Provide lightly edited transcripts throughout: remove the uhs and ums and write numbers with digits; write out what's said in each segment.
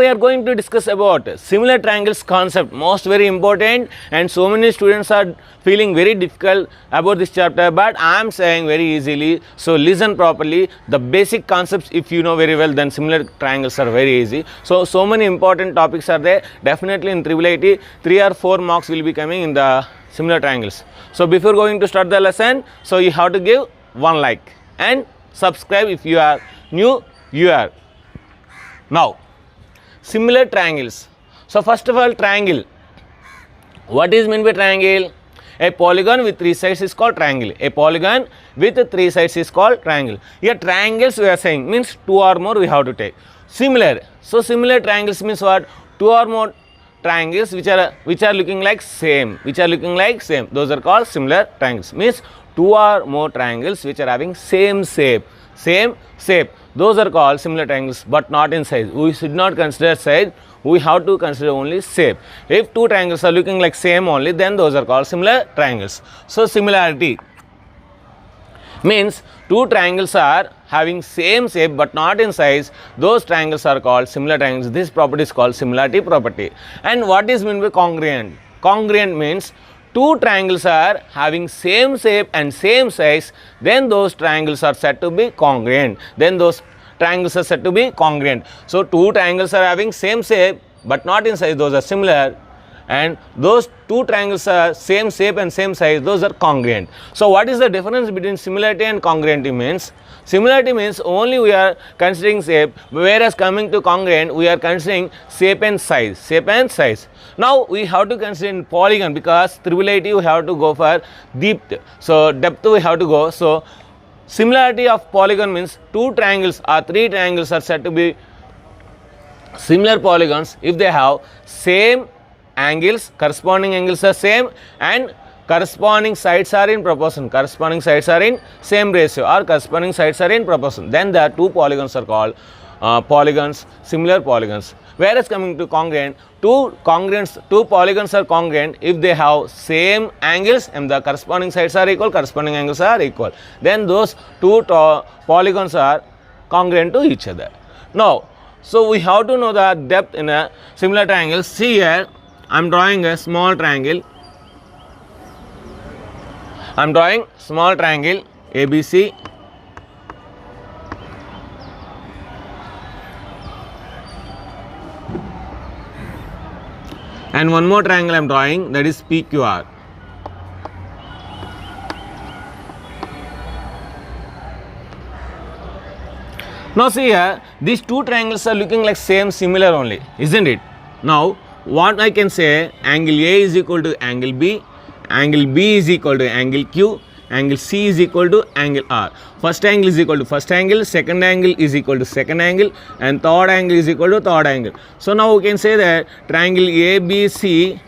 we are going to discuss about similar triangles concept, most very important, and so many students are feeling very difficult about this chapter, but I am saying very easily. So listen properly. The basic concepts if you know very well, then similar triangles are very easy. So many important topics are there. Definitely in Triple IT 3 or 4 marks will be coming in the similar triangles. So before going to start the lesson, so you have to give one like and subscribe if you are new viewer. Now similar triangles. So first of all, triangle. What is meant by triangle? A polygon with 3 sides is called triangle. A polygon with 3 sides is called triangle. Here triangles we are saying means 2 or more we have to take. Similar. So similar triangles means what? 2 or more triangles which are looking like same. Those are called similar triangles. Means 2 or more triangles which are having same shape. Those are called similar triangles, but not in size. We should not consider size. We have to consider only shape. If 2 triangles are looking like same only, then those are called similar triangles. So similarity means 2 triangles are having same shape but not in size. Those triangles are called similar triangles. This property is called similarity property. And what is meant by congruent? Congruent means 2 triangles are having same shape and same size, then those triangles are said to be congruent. So 2 triangles are having same shape but not in size, those are similar, and those 2 triangles are same shape and same size, those are congruent. So what is the difference between similarity and congruency means? Similarity means only we are considering shape, whereas coming to congruent we are considering shape and size. Now we have to consider in polygon, because Triple IT we have to go for depth. So depth we have to go. So similarity of polygon means 2 triangles or 3 triangles are said to be similar polygons if they have same angles, corresponding angles are same, and corresponding sides are in proportion, corresponding sides are in same ratio, or corresponding sides are in proportion. Then the 2 polygons are called polygons, similar polygons. Whereas coming to congruent, 2 polygons are congruent if they have same angles and the corresponding sides are equal, corresponding angles are equal. Then those 2 polygons are congruent to each other. Now, so we have to know the depth in a similar triangle. See here, I am drawing a small triangle. I am drawing small triangle ABC. And one more triangle I am drawing, that is PQR. Now see here, these 2 triangles are looking like similar only, isn't it? Now what I can say, angle A is equal to angle B is equal to angle Q, angle C is equal to angle R. First angle is equal to first angle, second angle is equal to second angle, and third angle is equal to third angle. So now we can say that triangle ABC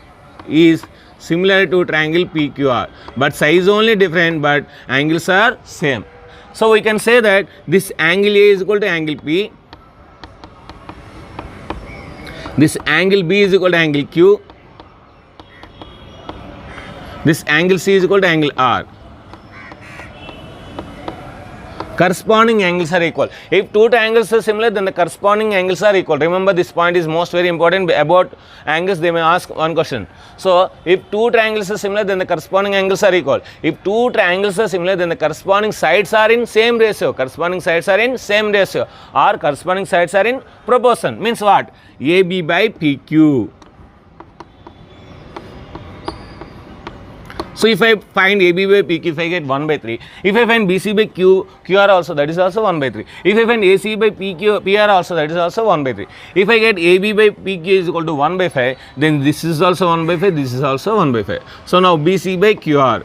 is similar to triangle PQR, but size only different, but angles are same. So we can say that this angle A is equal to angle P, this angle B is equal to angle Q, this angle C is equal to angle R. Corresponding angles are equal. If 2 triangles are similar, then the corresponding angles are equal. Remember, this point is most very important. About angles they may ask one question. So if 2 triangles are similar, then the corresponding angles are equal. If 2 triangles are similar, then the corresponding sides are in same ratio, or corresponding sides are in proportion. Means what? AB by PQ. So if I find AB by PQ, if I get 1 by 3. If I find BC by QR also, that is also 1 by 3. If I find AC by PR also, that is also 1 by 3. If I get AB by PQ is equal to 1 by 5, then this is also 1 by 5, this is also 1 by 5. So now BC by QR.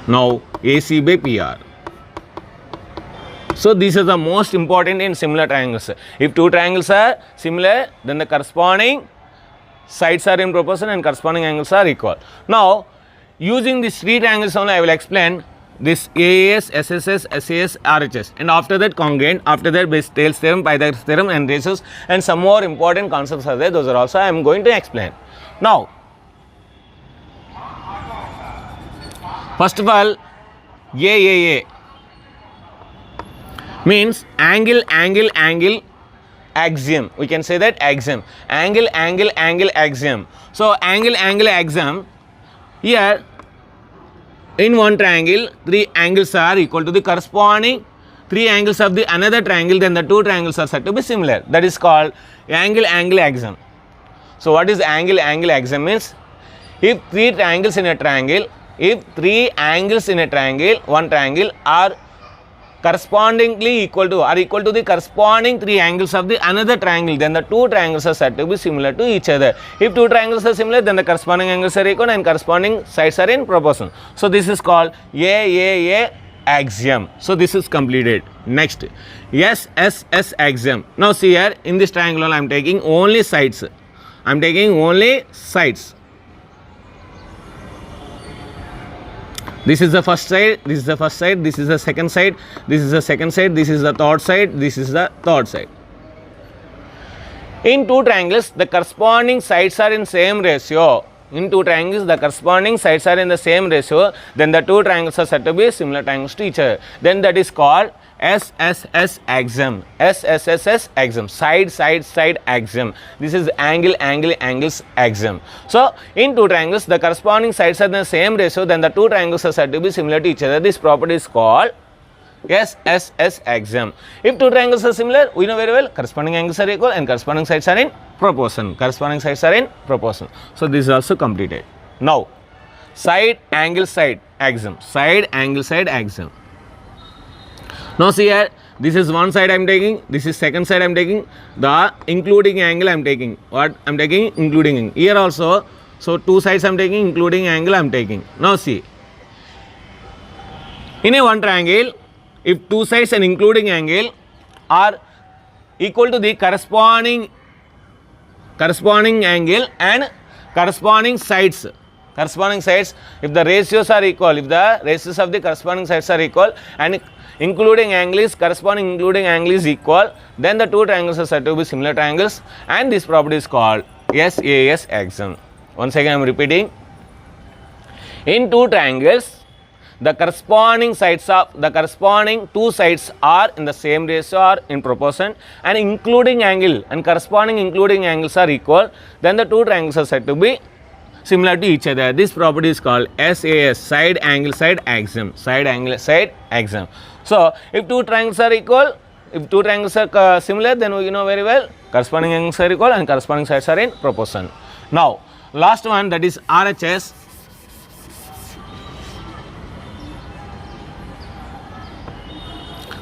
Now AC by PR. So these are the most important in similar triangles. If 2 triangles are similar, then the corresponding sides are in proportion and corresponding angles are equal. Now using these 3 triangles only I will explain this AAS, SSS, SAS, RHS, and after that congruent, after that Base-Thales theorem, Pythagoras theorem, and ratios, and some more important concepts are there. Those are also I am going to explain. Now first of all, AAA means angle axiom. We can say that axiom. Angle, angle, angle, axiom. So angle, angle, axiom. Here, in one triangle, three angles are equal to the corresponding three angles of the another triangle. Then the two triangles are said to be similar. That is called angle, angle, axiom. So what is angle, angle, axiom means? If three triangles in a triangle, one triangle are correspondingly equal to the corresponding three angles of the another triangle, then the two triangles are said to be similar to each other. If two triangles are similar, then the corresponding angles are equal and corresponding sides are in proportion. So this is called A axiom. So this is completed. Next, S axiom. Now see here, in this triangle I am taking only sides. This is the first side, this is the first side, this is the second side, this is the second side, this is the third side, this is the third side. In two triangles, the corresponding sides are in same ratio. In two triangles, the corresponding sides are in the same ratio. Then the two triangles are said to be similar triangles to each other. Then that is called SSS axiom. SSS axiom. Side axiom. This is angle, angle, angles axiom. So in two triangles, the corresponding sides are in the same ratio. Then the two triangles are said to be similar to each other. This property is called SSS axiom. If two triangles are similar, we know very well corresponding angles are equal and corresponding sides are in proportion. So this is also completed. Now, side angle side axiom. Side angle side axiom. Now see here, this is one side I am taking, this is second side I am taking, the including angle I am taking. What I am taking? Including angle. Here also, so two sides I am taking, including angle I am taking. Now see, in a one triangle, if two sides and including angle are equal to the corresponding angle and corresponding sides, if the ratios are equal, if the ratios of the corresponding sides are equal and including angle is corresponding including angle is equal, then the two triangles are said to be similar triangles, and this property is called SAS axiom. Once again I am repeating, in two triangles, the corresponding two sides are in the same ratio or in proportion, and including angle and corresponding including angles are equal, then the two triangles are said to be similar to each other. This property is called SAS, side angle side axiom. So if two triangles are equal, if two triangles are similar, then we know very well corresponding angles are equal and corresponding sides are in proportion. Now last one, that is RHS.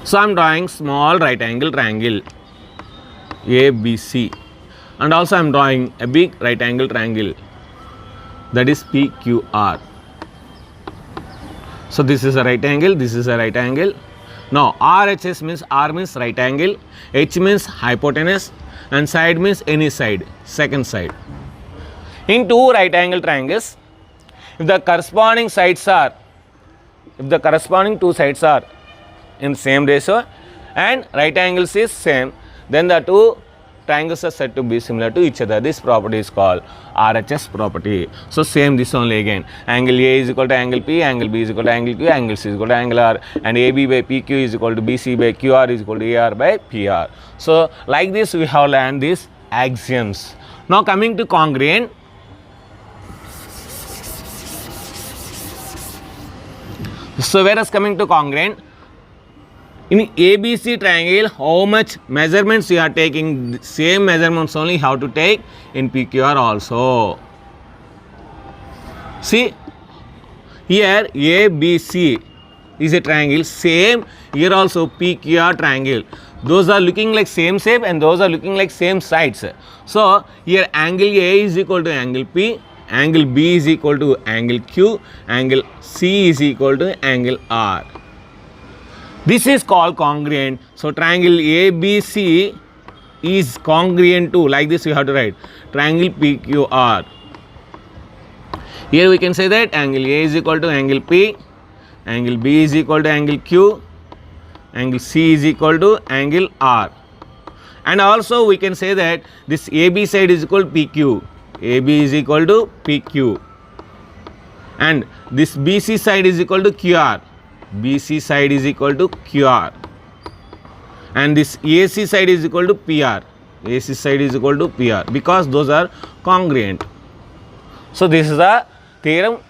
So I am drawing small right angle triangle ABC, and also I am drawing a big right angle triangle, that is PQR. So this is a right angle, this is a right angle. Now RHS means, R means right angle, H means hypotenuse, and side means any side, second side. In two right angle triangles, if the corresponding two sides are in same ratio and right angles is same, then the two triangles are said to be similar to each other. This property is called RHS property. So same this only again, angle A is equal to angle P, angle B is equal to angle Q, angle C is equal to angle R, and AB by PQ is equal to BC by QR is equal to AR by PR. So like this we have learned these axioms. Now coming to congruent. So whereas coming to congruent, in ABC triangle, how much measurements you are taking? Same measurements only have to take in PQR also. See, here ABC is a triangle, same here also PQR triangle. Those are looking like same shape and those are looking like same sides. So here angle A is equal to angle P, angle B is equal to angle Q, angle C is equal to angle R. This is called congruent. So triangle ABC is congruent to, like this you have to write, triangle PQR. Here we can say that angle A is equal to angle P, angle B is equal to angle Q, angle C is equal to angle R. And also we can say that this AB side is equal to PQ, AB is equal to PQ, and this BC side is equal to QR, BC side is equal to QR, and this AC side is equal to PR, AC side is equal to PR because those are congruent. So this is the theorem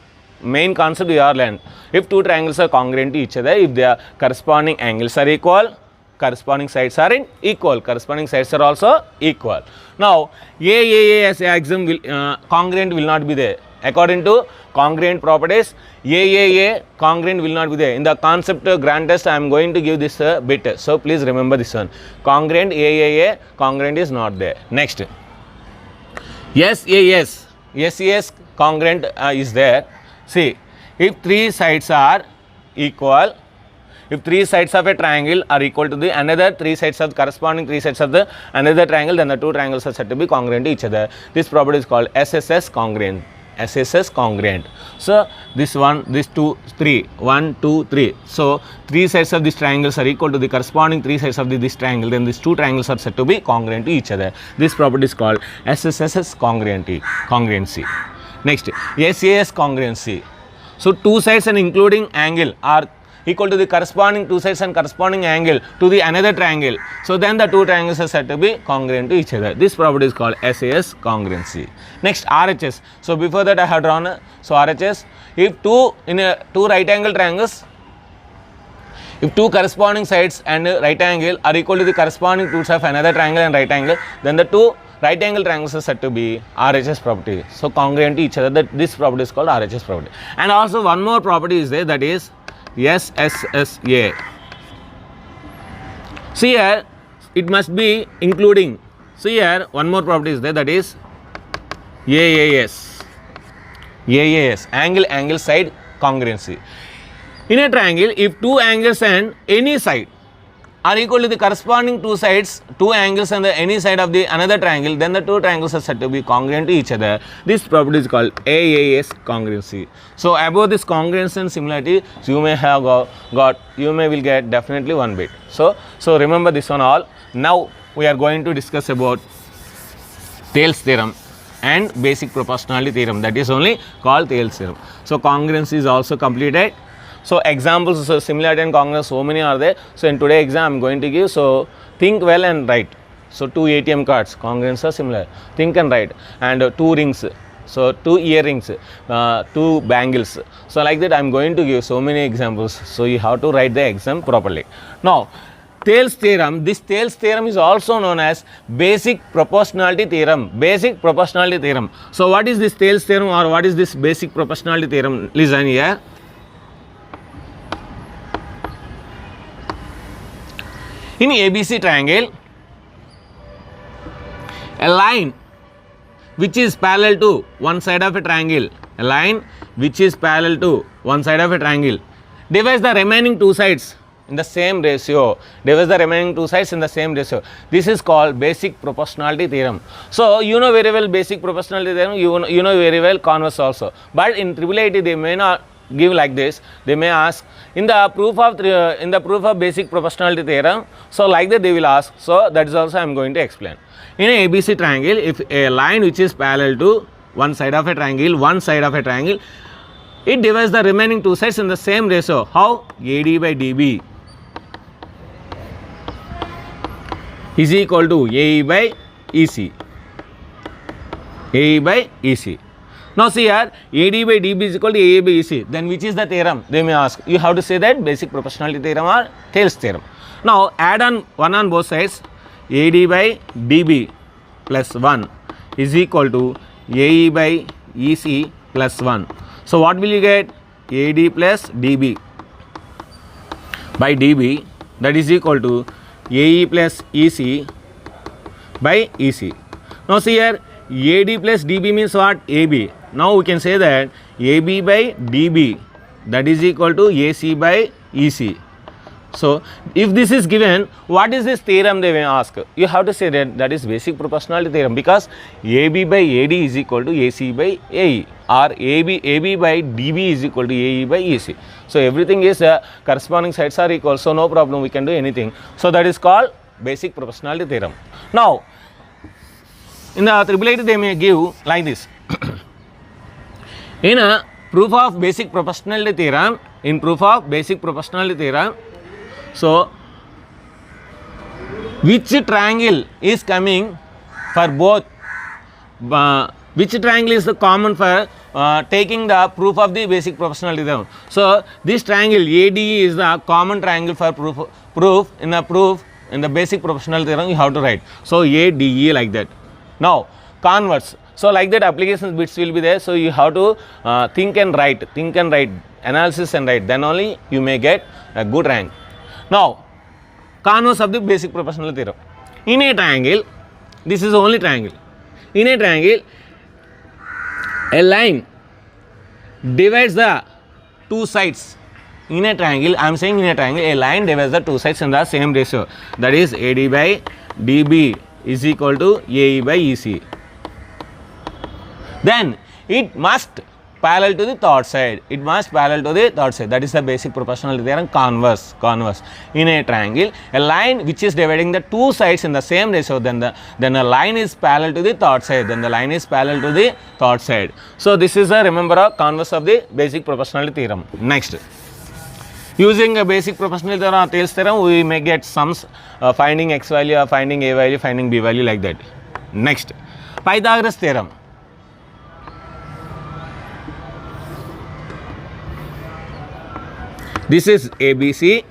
main concept we are learned. If two triangles are congruent to each other, if their corresponding angles are equal, corresponding sides are equal, corresponding sides are also equal. Now AAA as axiom will congruent will not be there. According to congruent properties, AAA congruent will not be there. In the concept grand test, I am going to give this bit. So please remember this one. Congruent AAA congruent is not there. Next, SAS congruent is there. See, if three sides are equal, if three sides of a triangle are equal to the another three sides of the corresponding three sides of the another triangle, then the two triangles are said to be congruent to each other. This property is called SSS congruent. SSS congruent. So this one, this two, three, 1, 2, 3. So three sides of these triangles are equal to the corresponding three sides of this triangle. Then these two triangles are said to be congruent to each other. This property is called SSS congruency. Next, SAS congruency. So two sides and including angle are equal to the corresponding two sides and corresponding angle to the another triangle. So then the two triangles are said to be congruent to each other. This property is called SAS congruency. Next, RHS. So before that I have drawn so RHS. If two right angle triangles, if two corresponding sides and right angle are equal to the corresponding two sides of another triangle and right angle, then the two right angle triangles are said to be RHS property. So congruent to each other. This property is called RHS property. And also one more property is there, that is SSSA. So here it must be including. So here one more property is there, that is AAS, angle side congruency. In a triangle, if two angles and any side are equal to the corresponding two sides, two angles on the any side of the another triangle, then the two triangles are said to be congruent to each other. This property is called AAS congruency. So above this congruency and similarity, you may have will get definitely one bit. So remember this one all. Now we are going to discuss about Thales theorem and basic proportionality theorem, that is only called Thales theorem. So congruency is also completed. So examples, so similarity and congruence, so many are there. So in today's exam I am going to give, so think well and write. So two ATM cards, congruence are similar, think and write. And two rings, so two earrings, two bangles. So like that I am going to give so many examples. So you have to write the exam properly. Now Thales theorem, this Thales theorem is also known as basic proportionality theorem. Basic proportionality theorem. So what is this Thales theorem or what is this basic proportionality theorem? Listen here. In ABC triangle, a line which is parallel to one side of a triangle, a line which is parallel to one side of a triangle, divides the remaining two sides in the same ratio. Divides the remaining two sides in the same ratio. This is called basic proportionality theorem. So you know very well basic proportionality theorem, you know very well converse also. But in IIIT they may not give like this. They may ask in the proof of basic proportionality theorem. So like that they will ask. So that is also I am going to explain. In a ABC triangle, if a line which is parallel to one side of a triangle, it divides the remaining two sides in the same ratio. How? AD by DB is equal to AE by EC. AE by EC. Now see here, AD by DB is equal to AE by EC. Then which is the theorem? They may ask. You have to say that basic proportionality theorem or Thales theorem. Now add on 1 on both sides. AD by DB plus 1 is equal to AE by EC plus 1. So what will you get? AD plus DB by DB, that is equal to AE plus EC by EC. Now see here, AD plus DB means what? AB. Now we can say that AB by DB, that is equal to AC by EC. So if this is given, what is this theorem they may ask? You have to say that is basic proportionality theorem, because AB by AD is equal to AC by AE, or AB by DB is equal to AE by EC. So everything is corresponding sides are equal, so no problem, we can do anything. So that is called basic proportionality theorem. Now in the IIIT they may give like this. In a proof of basic proportionality theorem, so which triangle is coming for both, which triangle is the common for taking the proof of the basic proportionality theorem. So this triangle ADE is the common triangle for proof in the basic proportionality theorem you have to write. So ADE like that. Now converse. So like that application bits will be there. So you have to think and write, analysis and write, then only you may get a good rank. Now converse of the basic proportionality theorem. In a triangle, this is only triangle. In a triangle, a line divides the two sides. In a triangle, I am saying in a triangle, a line divides the two sides in the same ratio. That is AD by DB is equal to AE by EC. Then it must parallel to the third side. It must parallel to the third side. That is the basic proportionality theorem. Converse. In a triangle, a line which is dividing the two sides in the same ratio, then a line is parallel to the third side. Then the line is parallel to the third side. So this is a remember a converse of the basic proportionality theorem. Next, using a basic proportionality theorem or Thales theorem, we may get sums finding x value, or finding a value, finding b value like that. Next, Pythagoras theorem. This is ABC.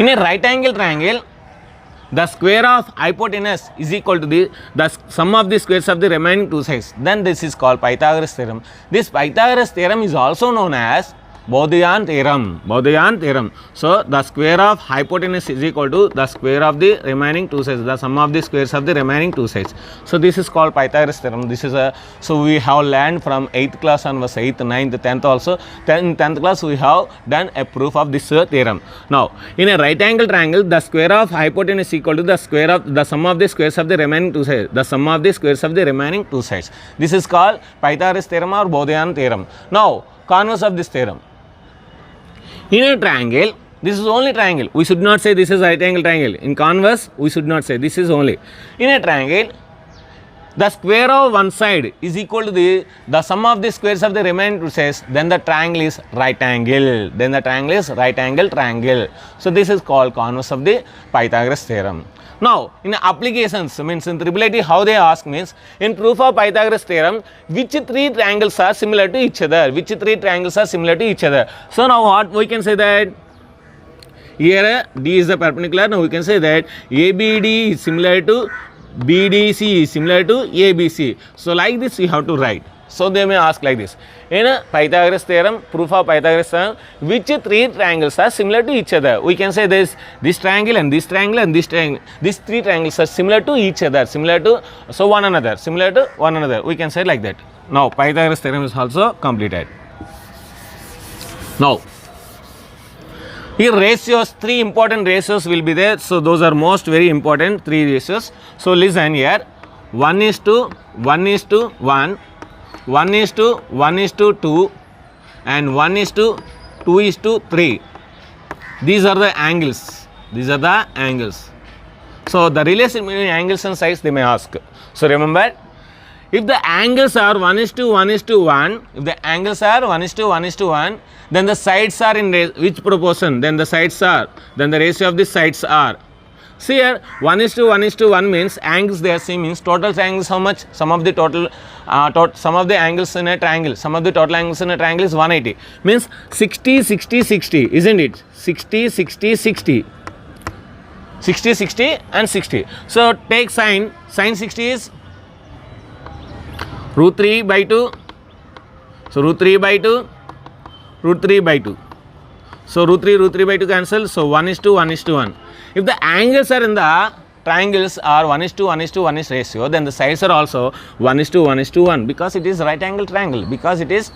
In a right angle triangle, the square of hypotenuse is equal to the sum of the squares of the remaining two sides. Then this is called Pythagoras theorem. This Pythagoras theorem is also known as Bauduin theorem. So the square of hypotenuse is equal to the square of the remaining two sides, the sum of the squares of the remaining two sides. So this is called Pythagoras theorem. This is a, so we have learned from 8th class onwards, 8th, 9th, 10th also. In 10th class we have done a proof of this theorem. Now in a right angle triangle, the square of hypotenuse is equal to the square of the sum of the squares of the remaining two sides, the sum of the squares of the remaining two sides. This is called Pythagoras theorem or Bauduin theorem. Now converse of this theorem. In a triangle, this is only triangle. We should not say this is right angle triangle. In converse, we should not say this is only. In a triangle, the square of one side is equal to the sum of the squares of the remaining two sides. Then the triangle is right angle. Then the triangle is right angle triangle. So this is called converse of the Pythagoras theorem. Now in applications, means in triple how they ask means, in proof of Pythagoras theorem, which three triangles are similar to each other? Which three triangles are similar to each other? So now what we can say that here D is the perpendicular. Now we can say that ABD is similar to BDC is similar to ABC. So like this you have to write. So they may ask like this. In a Pythagoras theorem, proof of Pythagoras theorem, which three triangles are similar to each other? We can say this triangle and this triangle and this triangle. These three triangles are similar to each other, similar to one another. We can say like that. Now Pythagoras theorem is also completed. Now here ratios, three important ratios will be there. So those are most very important three ratios. So listen here, 1:1:1, 1:1:2 and 1:2:3. These are the angles. So the relation between angles and sides they may ask. So remember, if the angles are 1:1:1, then the sides are in which proportion? Then the ratio of the sides are. See here, 1:1:1 means angles they are same, means total angles how much? Sum of the total sum of the angles in a triangle, sum of the total angles in a triangle is 180, means 60, 60, 60, isn't it? 60, 60, 60. 60, 60 and 60. So take sine 60 is √3/2. So √3/2. So √3/2 cancel. So 1:1:1. If the angles are in the triangles are 1:1:1 ratio, then the sides are also 1:1:1 because it is right angle triangle, because it is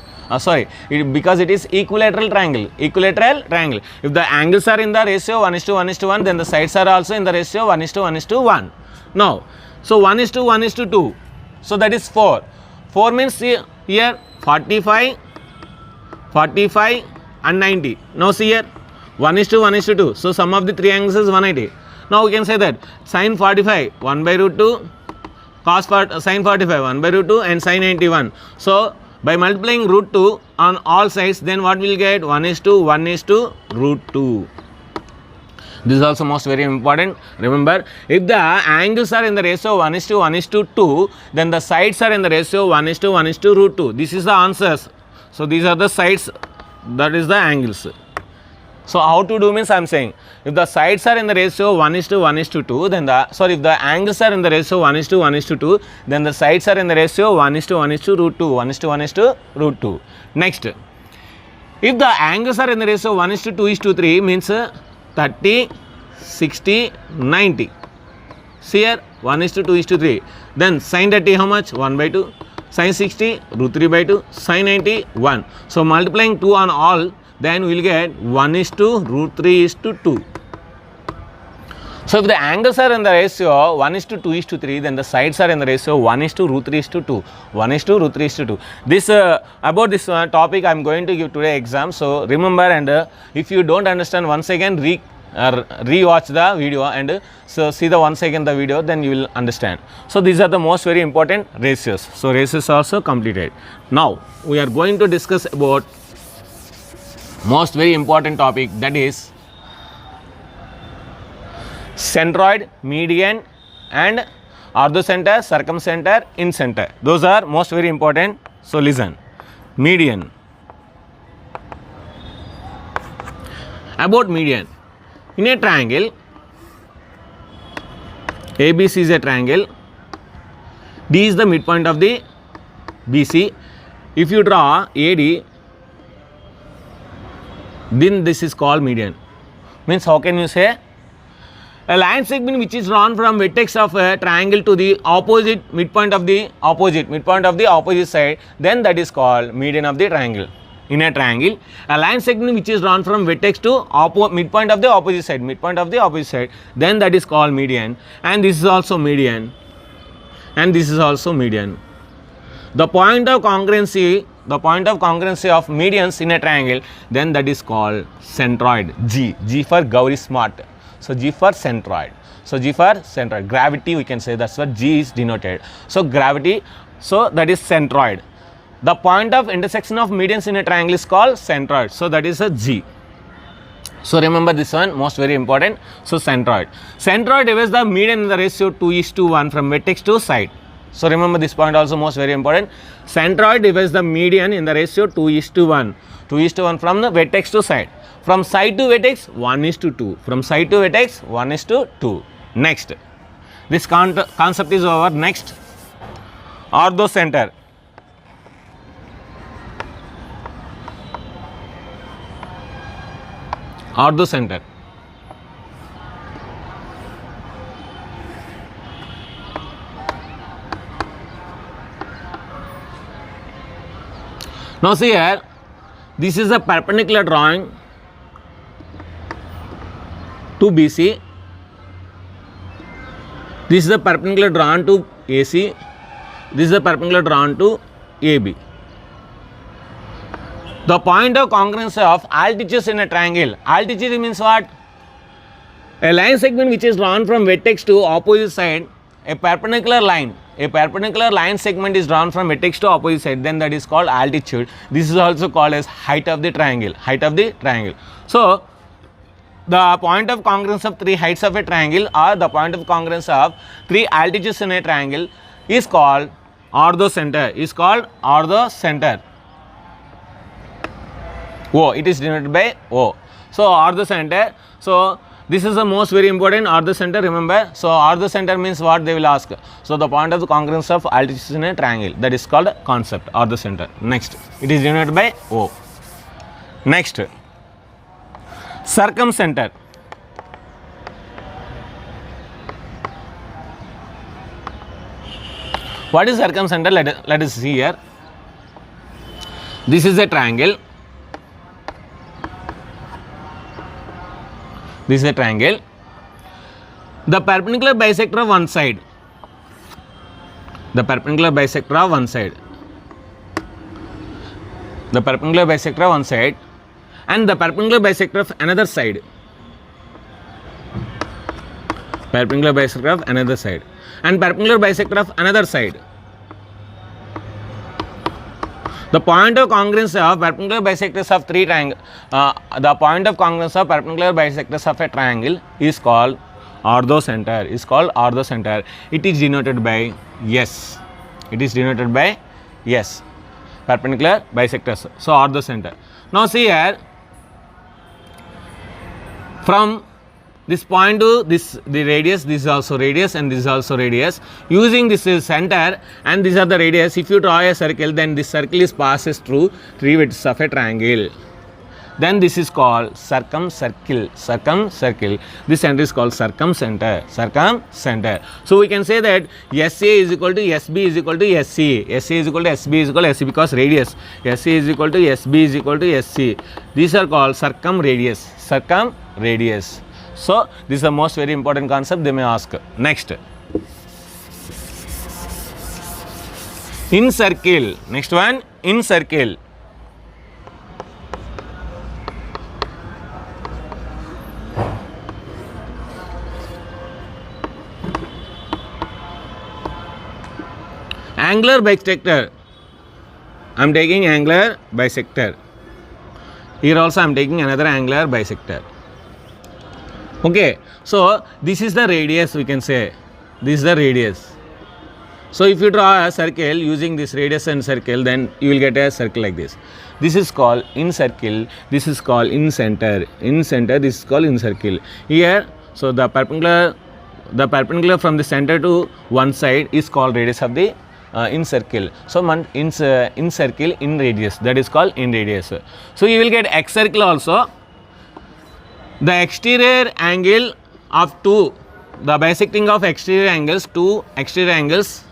because it is equilateral triangle. If the angles are in the ratio 1:1:1, then the sides are also in the ratio 1:1:1. Now, so 1:1:2. So that is 4. 4 means here 45 and 90. Now see here 1:1:2. So sum of the three angles is 180. Now we can say that sin 45 1/√2, cos sin 45 1/√2 and sin 91. So by multiplying √2 on all sides, then what will get? 1:1:√2. This is also most very important. Remember, if the angles are in the ratio 1:1:2, then the sides are in the ratio 1:1:√2. This is the answers. So these are the sides, that is the angles. So how to do means I am saying, if the sides are in the ratio 1:1:2, then if the angles are in the ratio 1:1:2, then the sides are in the ratio 1:1:√2, 1:1:√2. Next, if the angles are in the ratio 1:2:3 means 30, 60, 90. See here 1:2:3. Then sin 30 how much? 1/2. Sin 60 √3/2. Sin 90 1. So multiplying 2 on all, then we will get 1:√3:2. So if the angles are in the ratio 1:2:3, then the sides are in the ratio 1:√3:2. 1:√3:2. This about this topic I am going to give today exam. So remember, and if you don't understand, once again re-watch the video, and so see the once again the video, then you will understand. So these are the most very important ratios. So ratios also completed. Now we are going to discuss about most very important topic, that is centroid, median, and orthocenter, circumcenter, incenter. Those are most very important. So listen. Median. About median. In a triangle, ABC is a triangle, D is the midpoint of the BC. If you draw AD, then this is called median. Means how can you say? A line segment which is drawn from vertex of a triangle to the opposite midpoint of the opposite side, then that is called median of the triangle. In a triangle, a line segment which is drawn from vertex to midpoint of the opposite side, then that is called median, and this is also median, and this is also median. The point of congruency of medians in a triangle, then that is called centroid. G for Gauri Smart. So G for centroid. So G for centroid. Gravity we can say, that's what G is denoted. So gravity, so that is centroid. The point of intersection of medians in a triangle is called centroid. So that is a G. So remember this one, most very important. So centroid. Centroid divides the median in the ratio 2:1 from vertex to side. So remember this point also most very important. Centroid divides the median in the ratio 2:1. 2:1 from the vertex to side. From side to vertex 1:2. From side to vertex 1:2. Next, this concept is over. Next, orthocenter. Orthocenter. Now see here, this is a perpendicular drawing to BC. This is a perpendicular drawn to AC. This is a perpendicular drawn to AB. The point of congruence of altitudes in a triangle. Altitude means what? A line segment which is drawn from vertex to opposite side. A perpendicular line segment is drawn from vertex to opposite side, then that is called altitude. This is also called as height of the triangle. So the point of congruence of three heights of a triangle, or the point of congruence of three altitudes in a triangle, is called orthocenter. O, it is denoted by O. So orthocenter. So this is the most very important, orthocenter. Remember, so orthocenter means what they will ask. So the point of the congruence of altitudes in a triangle, that is called concept, orthocenter. Next, it is denoted by O. Next, circumcenter. What is circumcenter? Let us see here. This is a triangle. This is a triangle. The perpendicular bisector of one side. The perpendicular bisector of one side. The perpendicular bisector of one side, and the perpendicular bisector of another side. Perpendicular bisector of another side, and perpendicular bisector of another side. The point of congruence of perpendicular bisectors of three triangles, the point of congruence of perpendicular bisectors of a triangle is called orthocenter. Is called orthocenter. It is denoted by S. It is denoted by S. Perpendicular bisectors. So orthocenter. Now see here, from this point to this, the radius, this is also radius and this is also radius. Using this is center and these are the radius. If you draw a circle, then this circle is passes through three vertices of a triangle. Then this is called circumcircle. Circumcircle. This center is called circumcenter. Circumcenter. So we can say that SA is equal to SB is equal to SC. SA is equal to SB is equal to SC because radius. SA is equal to SB is equal to SC. These are called circumradius. Circumradius. So this is the most very important concept they may ask. Next, incircle. Next one, incircle. Angular bisector. I am taking angular bisector. Here also I am taking another angular bisector. Okay, so this is the radius, we can say. This is the radius. So if you draw a circle using this radius and circle, then you will get a circle like this. This is called incircle. This is called incenter. Incenter. This is called incircle. Here, so the perpendicular from the center to one side is called radius of the incircle. So incircle in radius. That is called in radius. So you will get excircle also. The exterior angle of two, the bisecting of exterior angles, two exterior angles,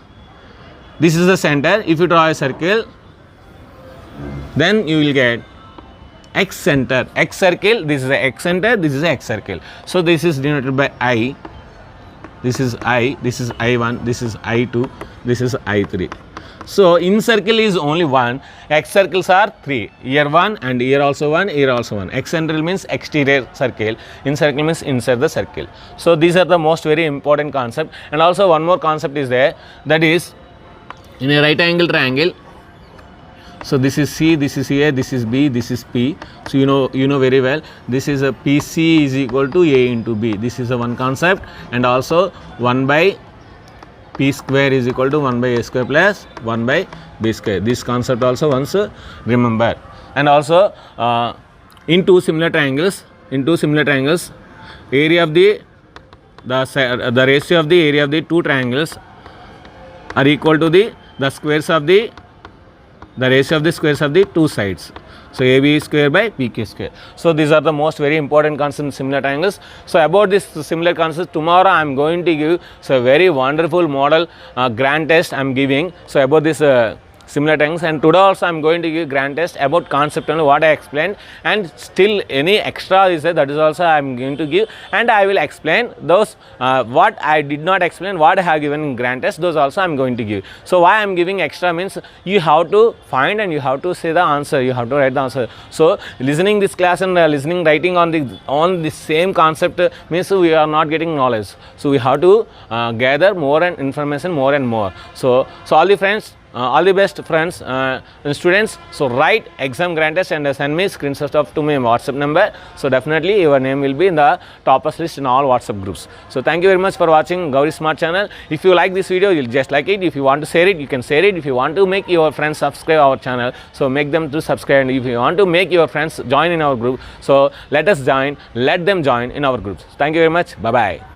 this is the center. If you draw a circle, then you will get excenter. Excircle, this is the excenter, this is the excircle. So this is denoted by I, this is I, this is I1, this is I2, this is I3. So incircle is only one, excircles are three. Here one and here also one, here also one. Excentral means exterior circle, incircle means inside the circle. So these are the most very important concept. And also one more concept is there, that is in a right angle triangle. So this is C, this is A, this is B, this is P. So you know very well, this is a PC is equal to A into B. This is a one concept. And also 1 by P square is equal to 1 by A square plus 1 by B square. This concept also once remember. And also in two similar triangles, area of the ratio of the area of the two triangles are equal to the squares of the ratio of the squares of the two sides. So AB square by PQ square. So these are the most very important concepts in similar triangles. So about this similar concepts, tomorrow I am going to give a very wonderful model grand test I am giving. So about this similar triangles, and today also I am going to give grand test about concept and what I explained, and still any extra is there, that is also I am going to give, and I will explain those what I did not explain, what I have given in grand test, those also I am going to give. So why I am giving extra means you have to find and you have to say the answer, you have to write the answer. So listening this class and listening writing on the same concept means we are not getting knowledge. So we have to gather more and information more and more. So all the friends, all the best friends and students. So write exam grand test and send me screenshot of to my WhatsApp number. So definitely your name will be in the toppers list in all WhatsApp groups. So thank you very much for watching Gauri Smart channel. If you like this video, you'll just like it. If you want to share it, you can share it. If you want to make your friends subscribe our channel, so make them to subscribe. And if you want to make your friends join in our group, so let them join in our groups. Thank you very much. Bye bye.